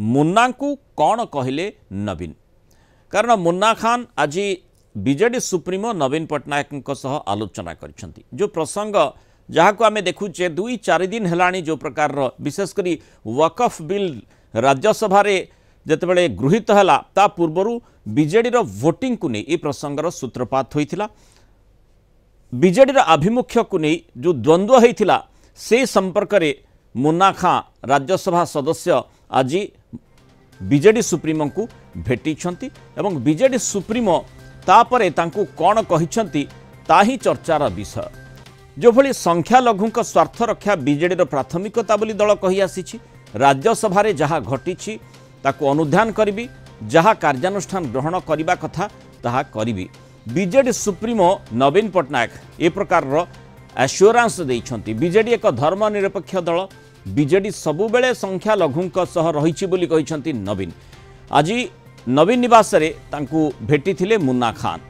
मुन्ना को कौन कहले नवीन कारण मुन्ना खान आज बीजेडी सुप्रीमो नवीन पट्टनायक आलोचना कर जो प्रसंग जहाँ को आम देखुचे 2-4 दिन है जो प्रकार विशेषकर वकफ बिल राज्यसभा जितेबाला गृहीत है ता पूर्वर बीजेडी वोटिंग को नहीं प्रसंगर सूत्रपात होता बीजेडी आभिमुख्य को नहीं जो द्वंद्व होता से संपर्क में मुन्ना खां राज्यसभा सदस्य आज बीजेडी सुप्रीमो को भेटी एवं बीजेडी सुप्रीमो तापरे तांकु कौन कहिसंती ताही चर्चार विषय जो भली संख्यालघु स्वार्थ रक्षा बीजेडी प्राथमिकता बोली दल कही आसी राज्यसभा जहाँ घटी ताकू अनुध्यान करी जहाँ कार्यानुष्ठान ग्रहण करने कथा ताहा करी बीजेडी सुप्रीमो नवीन पट्टनायक ए प्रकार एश्योरेंस देइछंती बीजेडी एक धर्मनिरपेक्ष दल बीजेडी सबुबेले संख्यालघु रही बोली कहिसंती नवीन आज नवीन निवास रे तांकू भेटी थिले मुन्ना खान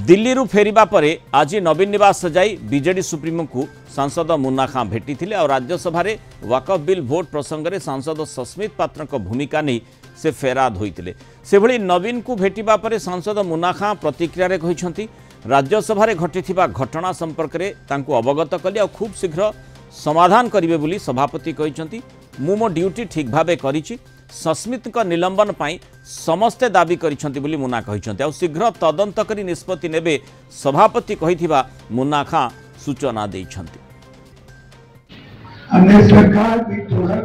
दिल्ली रु फेरिबा परे आज नवीन निवास जाई बीजेडी सुप्रीमो को सांसद मुन्ना खान भेटी थिले और राज्यसभा रे वकफ बिल भोट प्रसंग में सांसद सस्मित पात्र भूमिका नहीं से फेराद होइतिले से भली नवीन को भेटिबा परे सांसद मुन्ना खान प्रतिक्रिया रे कहिसंती राज्यसभा रे घटिथिबा घटना संपर्क में तांकू अवगत कली और खूब शीघ्र समाधान करिवे बोली सभापति कहिसंती मु मो ड्यूटी ठीक भाबे करिछि सस्मित निलंबन पाई समस्ते दाबी करिसंती बोली मुन्ना कहिसंती और शीघ्र तदंत करी निष्पत्ति नेबे सभापति कहिथिबा मुन्ना खां सूचना दैछंती। हमने सरकार भी थोड़ा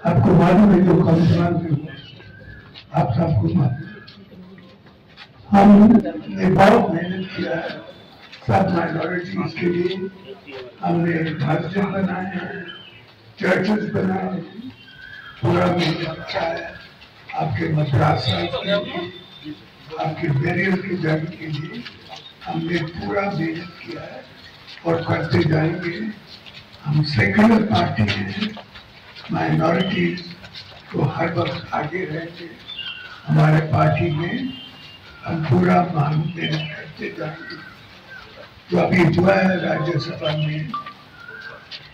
आपको मालूम है जो कॉन्फ्रेंस आप सबको मालूम हमने बहुत मेहनत किया है सब माइनॉरिटीज के लिए हमने ढांचे बनाए हैं चर्चेस बनाए हैं पूरा मेहनत किया है आपके मद्रासा के लिए आपके बैरियर की जगह के लिए हमने पूरा मेहनत किया है और करते जाएंगे। हम सेक्युलर पार्टी हैं माइनॉरिटीज को हर वक्त आगे रहेंगे हमारे पार्टी में हम पूरा मेहनत करते जाएंगे। जो अभी हुआ है राज्यसभा में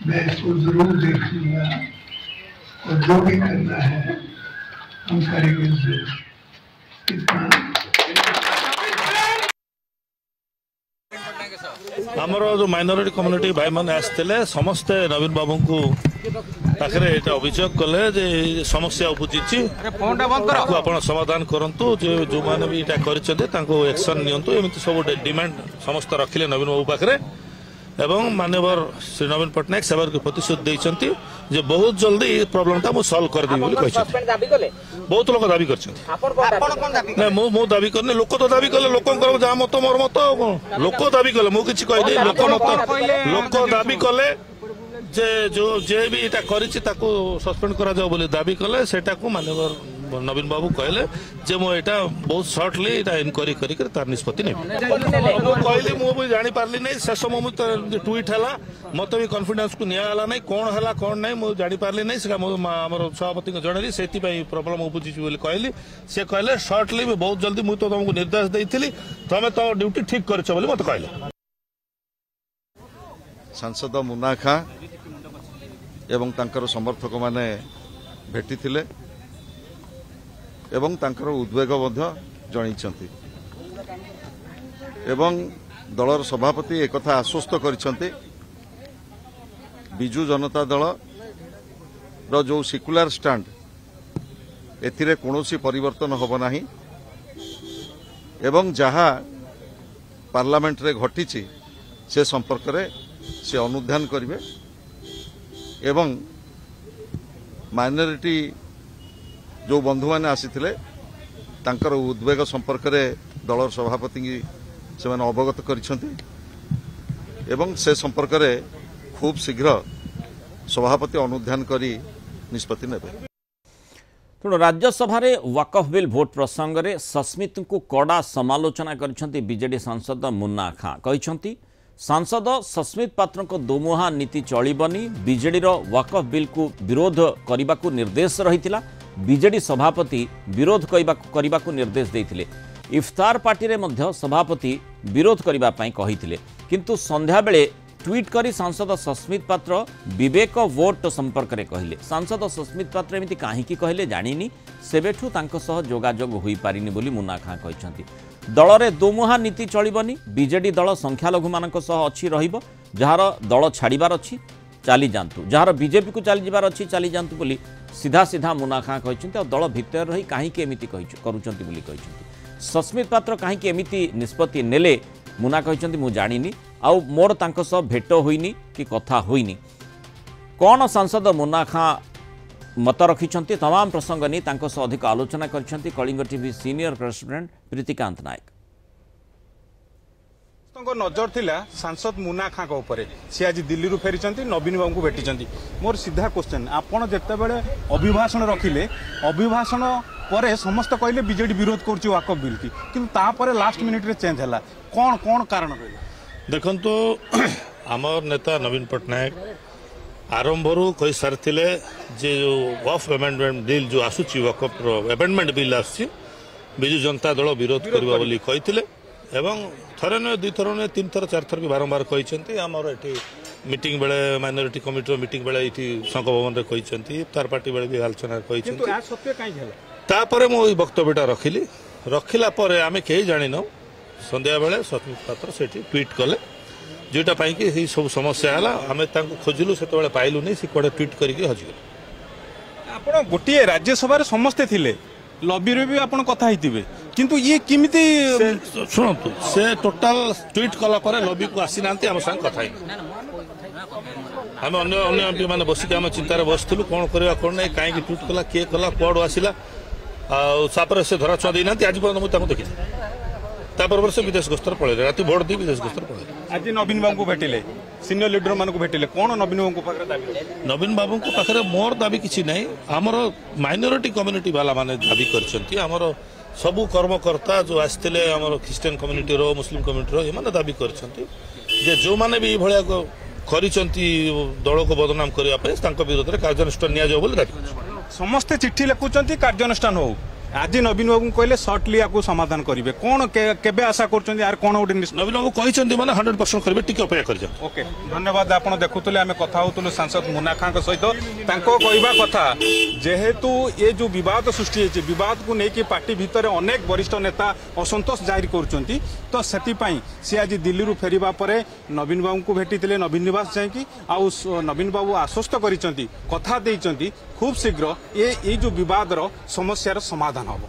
मैं इसको जरूर देख लूंगा और जो भी करना है हम करेंगे जरूर। इतना आमर जो माइनॉरिटी कम्युनिटी भाई मैंने आसते समस्ते नवीन बाबू को पाखे अभियोग कले जे समस्या उपजी आप समाधान करूँ जो मैंने भी कर एक्शन नियंतु एमती सब डिमांड समस्त रखिले नवीन बाबू पाखे एवं मानवर श्री नवीन पट्टनायक सेवा प्रतिश्रुति देइछंती जे बहुत जल्दी प्रॉब्लम टा मु सॉल्व कर देबी बोली बहुत लोग दाबी कर मो दाबी करने लोक तो दाबी कले लोक जहाँ मत मोर मत लोक दाबी कले मु किछि कहि लोक दाबी कले जे जो जे भी इटा करिछि ताको सस्पेंड करा जाओ बोली दाबी कले सेटा को मानवर नवीन बाबू कहले जे मो एटा बहुत शॉर्टली एटा इनक्वारी करी कर तार निष्पत्ति नै कहली मु भी जानि पारली नै शेष मोमेंट ट्वीट हला मते भी कॉन्फिडेंस को निया हला नै कोन हला कोन नै मु जानि पारली नै से हमर सभापति को जणली सेति पई प्रॉब्लम उपजी बोली कहली से कहले शॉर्टली भी बहुत जल्दी मु तो तुमको निर्देश देइथिली तमे तो ड्यूटी ठीक करछ बोली मते कहले। सांसद मुन्ना खां एवं तांकर समर्थक माने भेटी थिले एवं तांकर उद्वेग जणैछंती एवं दलर सभापति एक कथा आश्वस्त करिसंती बिजू जनता दल रो जो सेक्युलर स्टैंड एथिरे कोनोसी परिवर्तन होब नाही एवं जहाँ पार्लियामेंट रे घटिछि से संपर्क रे से अनुध्यान करिवे एवं माइनॉरिटी जो बंधु मैंने आसीथिले तांकर उद्वेग संपर्क में दलर सभापति से अवगत करिसंती एवं से संपर्क में खूब शीघ्र सभापति अनुध्यान करी निष्पत्ति नेबे। तेणु राज्यसभा वकफ बिल भोट प्रसंग में सस्मित को कड़ा समालोचना करिसंती बीजेडी सांसद मुन्ना खां कहिसंती सांसद सस्मित पात्र को दोमुहा नीति चलिबनी बीजेडी वकफ बिल को विरोध करने को निर्देश रही बीजेडी सभापति विरोध करने को निर्देश देते इफ्तार पार्टी रे मध्य सभापति विरोध करने किंतु संध्या बेले ट्वीट करी सांसद सस्मित पात्र विवेक वोट संपर्क में कहले। सांसद सस्मित पात्र एमती कहीं कहले जानी सेबेठू तांको सह जोगाजोग होई पारिनी बोली मुन्ना खां कहते। दल में दोमुहा नीति चलबनी, बीजेडी दल संख्यालघु मानक सह अच्छी रहिबो, जार दल छाड़बार अच्छी चली जातु, जार बीजेपी को चली जाबार अच्छी चली जातु बोली सीधा सीधा मुन्ना खां कहते। और दल भितर रही कहीं एमती करुचंती बोली कहते। सस्मित पात्र कहीं एमती निष्पत्ति नेले मुन्ना कहते मु जानिनी, आउ मोर तांको सह भेट होइनी कि कथा होइनी। कौन सांसद मुन्ना खां मत रखिंट तमाम प्रसंग नहीं तांको सह अधिक आलोचना कर Kalinga TV senior correspondent Pritikant Nayak. नजर थिला सांसद मुन्ना खां ऊपर सी आज दिल्ली रू फेरी नवीन बाबू को भेटी। मोर सीधा क्वेश्चन, आपड़ जिते बड़े अभिभाषण रखिले अभिभाषण पर समस्त कहले बीजेडी विरोध कर वाकफ बिल की, किंतु लास्ट मिनिट रे चेंज है कौन कौन कारण रही? देखो तो आमर नेता नवीन पट्टनायक आरंभ कही सारी जे वक्फ अमेंडमेंट बिल जो आसूची वक्फ अमेंडमेंट बिल आसूची विजु जनता दल विरोध करबा बोली कहिथिले एवं थरे न दुई थर न तीन थर चार थर भी बारंबार कहिसेंती। आमर एठी मीटिंग बेले माइनॉरिटी कमिटी मीटिंग बेले एठी संघ भवन रे कहिसेंती, तार पार्टी बेले भी आलोचना कहिसेंती। किंतु आ सत्य काई हला तापरे मो वक्तव्यटा रखिला परे आमे केही जानिनो संध्या बेले सस्मित पात्र सेठी ट्वीट कले जोटा पाई कि सब समस्या है आम खोजिलु से पाइलु नहीं से कड़े ट्वीट करके हजिगले। आपण गोटे राज्यसभा समस्ते थिले लॉबी रे भी आपण कथा हितिबे, किंतु ये किमिति सुनतु से टोटाल ट्वीट कला पर लॉबी को आसी नांती हम संग कथा हम अन्य अन्य माने बसिक हम चिंता रे बसथुलु कोन करबा कोन नै काहे कि ट्वीट कला के कला कोड आसीला आ सापर से धरा छुआ देना आज पर्यंत मु ताको देखि तापर से विदेश गस्तर पळे राति भोट दी विदेश गस्तर पळे। आज नवीन बाबू को भेटिले सीनियर लीडर मान को भेटिले कोन नवीन बाबू को पाखरे दाबी? नवीन बाबू को पाखरे मोर दाबी किछि नै, हमर माइनॉरिटी कम्युनिटी वाला माने दाबी करछंती। हमर सबु कर्मकर्ता जो आस्थिले हमर क्रिश्चियन कम्युनिटी रो मुस्लिम कम्युनिटी रो एमाने दाबी करछंती जे जो माने भी भलिया को करिछंती दल को बदनाम करिया पे तांको विरोध रे कार्यानुष्ठान निया जाओ बोली दाबी करछंती। समस्त चिट्ठी लिखुचंती कार्यानुष्ठान हो। आज नवीन बाबू कहले सर्टली आपको समाधान करेंगे कौन केबे आशा कर यार कौन गोटे नवीन बाबू कहते मैंने 100% करेंगे टिके अपेक्षा कर। ओके धन्यवाद। आप देखुले आम कथा होतुलु सांसद मुन्ना खां सहित तांको कहवा कथा जेहेतु ये जो विवाद सृष्टि होती विवाद को लेकिन पार्टी भितर अनेक वरिष्ठ नेता असंतोष जाहिर करुँच तो से सी आज दिल्ली रू फेरिबा परे नवीन बाबू को भेटी नवीन निवास जाकि आउ नवीन बाबू आश्वस्त करिसेंती कथा देइसेंती खूब शीघ्र ये जो विवाद समस्यार समाधान हम।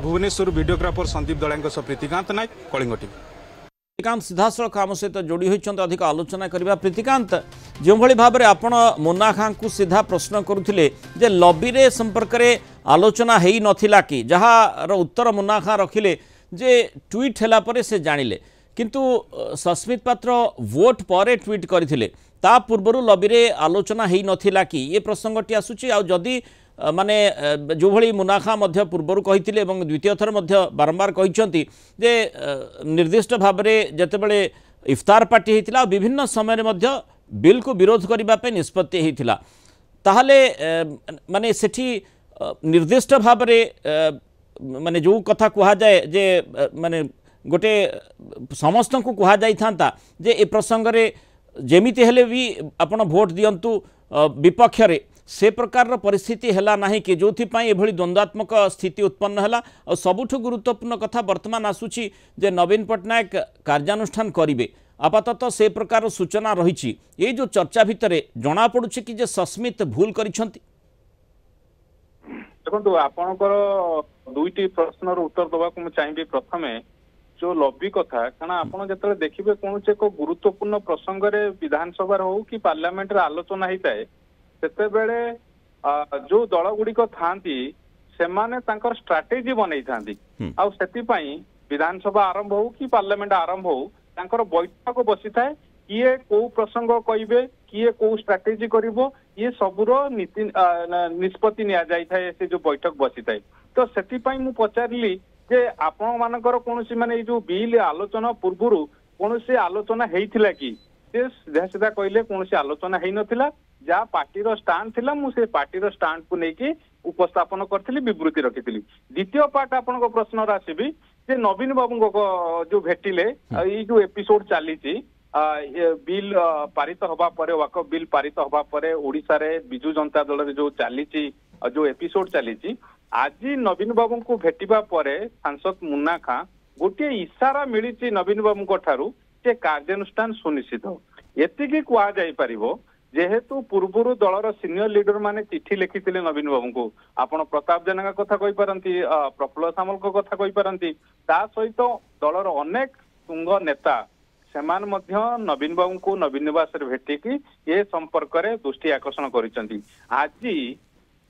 भुवनेश्वर वीडियोग्राफर संदीप दलांग सह प्रीतिकांत नायक कलिंग टीवी। प्रीतिकांत सीधासख आम सहित जोड़ी होती अधिक आलोचना करवा। प्रीतिकांत जो भाव में आपण मुन्ना खां को सीधा प्रश्न करुले जे लॉबी रे संपर्क में आलोचना है नथिला कि जार उत्तर मुन्ना खां रखिले जे ट्वीट हैला परे से जानिले किंतु सस्मित पात्र वोट पर ट्वीट करथिले ता पूर्व लॉबी रे आलोचना है नथिला कि ये प्रसंगटी आसुची आ जदि माने जो भली मुन्ना खां मध्य पूर्वर कहिथिले एवं द्वितीय थर मध्य बारंबार कहिसंती जे निर्दिष्ट भाव में जेतेबेले इफ्तार पार्टी होइतिला विभिन्न समय मध्य बिल को विरोध करबा पे निष्पत्ति होइतिला ताहले माने सेठी निर्दिष्ट भाव में माने जो कथा कहा जाए जे माने गोटे समस्त को कहा जाई थांता जे ए प्रसंग रे जेमिति हेले भी आपण भोट दियंतु विपक्ष रे से प्रकार परिस्थिति हैला नहीं कि जो एभली द्वंद्वात्मक स्थिति उत्पन्न हैला और सबुठु गुरुत्वपूर्ण कथा वर्तमान आसुची जे नवीन पट्टनायक कार्यानुष्ठान करिवे आपातत से प्रकार सूचना रही ये जो चर्चा भितर जना पड़ुछि कि जे सस्मित भूल करिसंती। देखो आपणकर दुईटी प्रश्नर उत्तर देवा को चाहिए प्रथमे जो लॉबी कथा कारण आपड़ जो देखिए कौन एक गुरुत्वपूर्ण प्रसंग रे विधानसभा हो कि पार्लियामेंट रे आलोचना होता है सेतेबेले जो दल गुड़िक थांती सेमाने तांकर स्ट्राटेजी बनै थांती आउ सेतिपई विधानसभा आरंभ हो कि पार्लियामेंट आरंभ हो तांकर बैठक बसी थाए किए को प्रसंग कहिबे किए को स्ट्राटेजी करिवो ये सबुर नीति निष्पत्ति निया जाय थाए से जो बैठक बसी थाए तो सेतिपई मु पचारली जे आपण मानकर कोनोसी माने जो बिल आलोचना पूर्वरु कोनोसी आलोचना हेइथिला कि से सीधा सीधा कहले कोनोसी आलोचना हेइ नथिला जहाँ पार्टी स्टांड थिला मु से पार्टी स्टांड को लेकिन उपस्थापन करथिली विवृत्ति रखिथिली। द्वितीय पार्ट आपण प्रश्न आसबि जे नवीन बाबू जो भेटिले ये जो एपिसोड चली बिल पारित हवा परे वाकफ बिल पारित हवा परे ओडिशा रे बिजू जनता दल रे जो चलीची जो एपिसोड चलीची आज नवीन बाबू को भेटिबा परे सांसद मुन्ना खां गोटे इशारा मिली नवीन बाबू ठारू जे कार्यानुष्ठान सुनिश्चित एतिकी कुआ जाई परिबो जेहेतु पूर्वर दलर सीनियर लीडर माने चिठी लिखिथिले नवीन बाबू को आपण प्रताप जेना कथा कहि पारंती प्रफुल्ल सामल को कथा कहि पारंती ता सहित दलर अनेक तुंग नेता सेमान मध्य नवीन बाबू को नवीन निवास रे भेटिकी ए संपर्क रे दृष्टि आकर्षण करिसंती आज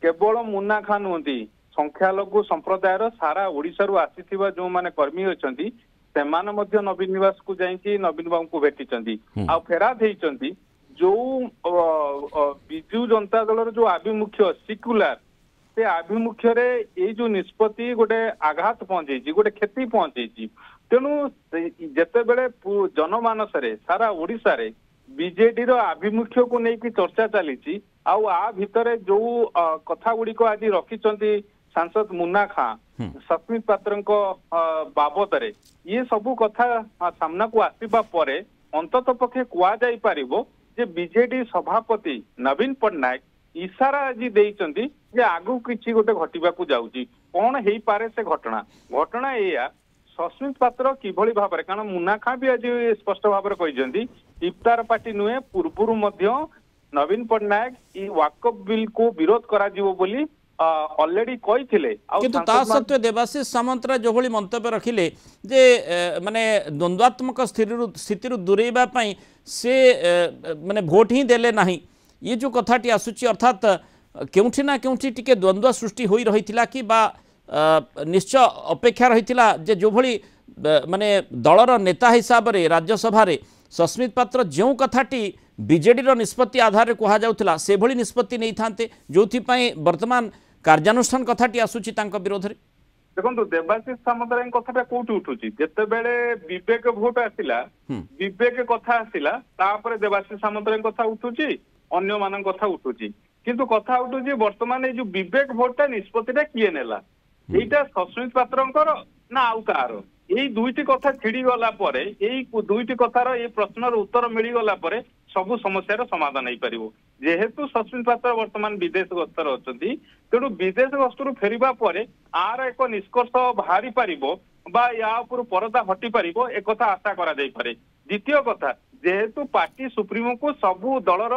केवल मुन्ना खान नुहंती संख्यालघु संप्रदायर सारा ओडिसा रु आसीथिबा जो माने कर्मी अछंती सेमान मध्य नवीन निवास को जाईकी नवीन बाबू को भेटिचंती आ फेरा देइचंती जो बिजू जनता दल जो आभिमुख्य सिक्युलर से आभिमुख्य रे ये जो निष्पत्ति गोटे आघात पहुंचे गोटे क्षति पहुंचे तेणु जेते बेले जनमानस रे सारा ओडिशा रे बीजेडी रो आभिमुख्य को लेकिन चर्चा चली आ भितर जो कथा गुड़िक आज रखिंट सांसद मुन्ना खां सस्मित पात्र बाबद रे ये सबू कथा सामना को आसवा परे अंतत पक्षे कुआ जाई पारिबो जे बीजेडी सभापति नवीन पट्टनायक इशारा आज देइचंती जे आगु किछि गोटे घटिबा को जाउची कोन हेई पारे से घटना एया सस्मित पात्र किभଳି भाबरे कारण मुन्ना खां भी आज स्पष्ट भाबरे कहिजंती इफ्तार पार्टी नुहे पूर्वरु मध्य नवीन पट्टनायक ई वाकफ बिल को विरोध करा जीवो बोली ऑलरेडी कहिथिले किंतु ता सत्वे देवाशीष सामंतराय जो भली मंतव्य रखिले जे माने द्वंद्वात्मक स्थिति दूरेबा पई से माने भोट ही देले नहीं ये जो कथाटी आसुची अर्थात केउठी ना केउठी टिके द्वंद्व सृष्टि होई रहिथिला कि बा निश्चय अपेक्षा रहिथिला जे जो भली माने दलर नेता हिसाब रे राज्यसभा रे सस्मित पात्र जो कथाटी बीजेडी रो निष्पत्ति आधार कहा जाउथला से भली निष्पत्ति नहीं थांते जोथि पई वर्तमान कार्यानुष्ठान कथाटी आसुची तांका विरोध रे देखो देवाशीष सामंतराय कथा कोठी उठुची जेते बेले विवेक भोट आसिला विवेक कथा आसिला तापर देवाशीष सामंतराय कथा उठुची अन्य मान कथा उठुची किंतु कथा उठुची वर्तमान ए जो विवेक भोटटा निष्पत्तिटा किए नेला एटा सस्मित पात्रंकर ना आउ कार यही दुईटी कथा छिड़ी गला परे यही दुईटी कथार ये प्रश्नर उत्तर मिली गला परे सबु समस्यार समाधान हो पारिबो जेहेतु सस्मित पात्र वर्तमान विदेश गस्तर अछंती तेणु विदेश गस्तरु फेरिबा परे आर एक निष्कर्ष बाहरी पारिबो बा या ऊपर परदा हटी पारिबो एक कथा आशा करा जाई पारे द्वितीय कथा जेहेतु पार्टी सुप्रीमो को सबु दलर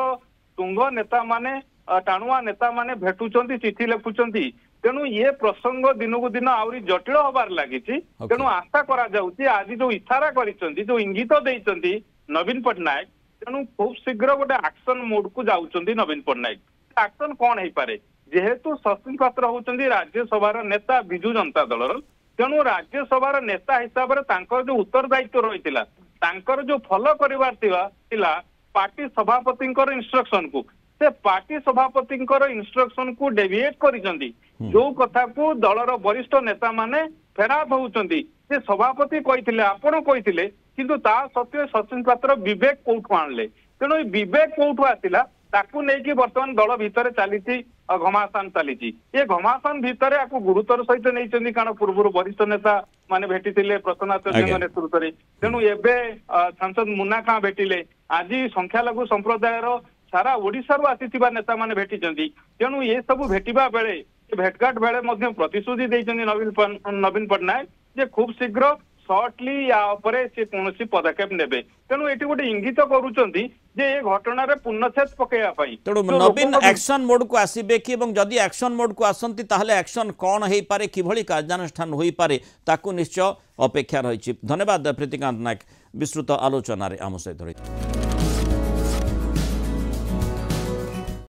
तुंग नेता माने टाणुआ नेता माने भेटुचंती चिठी लिखुचंती तेणु ये प्रसंग दिन को दिन आउरी जटिल हबार लगी तेणु आशा करा जाउची आज जो इशारा करिसंती जो इंगित देइसंती नवीन पट्टनायक तेणु खूब शीघ्र गोटे एक्शन मोड को जाउचंती नवीन पट्टनायक एक्शन कौन है पारे जेहेतु सस्मित पात्र होचंती राज्यसभार नेता बिजू जनता दलर तेणु राज्यसभार नेता हिसाब रे तांकर जो उत्तरदायित्व रहितिला तांकर जो फॉलो करिवार थिला पार्टी सभापतिंकर इंस्ट्रक्शन को से पार्टी सभापतिंकर इंस्ट्रक्शन को डेविएट करिसंती जो कथा को दलर वरिष्ठ नेता माने फेराद होउचंती से सभापति कहिथिले आपण कहिथिले किंतु ता सत्वे सचिन पात्र विवेक कोठु आणले तेणु विवेक कोठु आसिला ताकू नेकी वर्तमान दल भितर चलीची घमासान चलीची ये घमासान भितर आकु गुरुतर सहित नहीं कारण पूर्व वरिष्ठ नेता माने भेटिथिले प्रसन्न आचार्य नेतृत्व रे तेणु एबे सांसद मुन्ना खां भेटिले आज संख्यालघु संप्रदायर सारा ओडिसा रु आसीथिबा नेता माने भेटिचंती तेणु ये सब भेटिबा बेले भेटघाट बेले मध्य प्रतिश्रुति देइचंती नवीन पट्टनायक जे खूब शीघ्र शॉर्टली या उपरे से कोनोसी पदक्षेप नेबे तेणु एटी गोटे इंगित करूचंती जे ए घटना रे पुनच्छेद पकेया पई तेणु नवीन एक्शन मोड को आसीबे कि एवं जदि एक्शन मोड को आसंती ताहले एक्शन कोन हेई पारे किभଳି कार्यानुष्ठान होई पारे ताकू निश्चय अपेक्षा रहिछि धन्यवाद प्रीतिकांत नायक विस्तृत आलोचना रे आम सहित रही।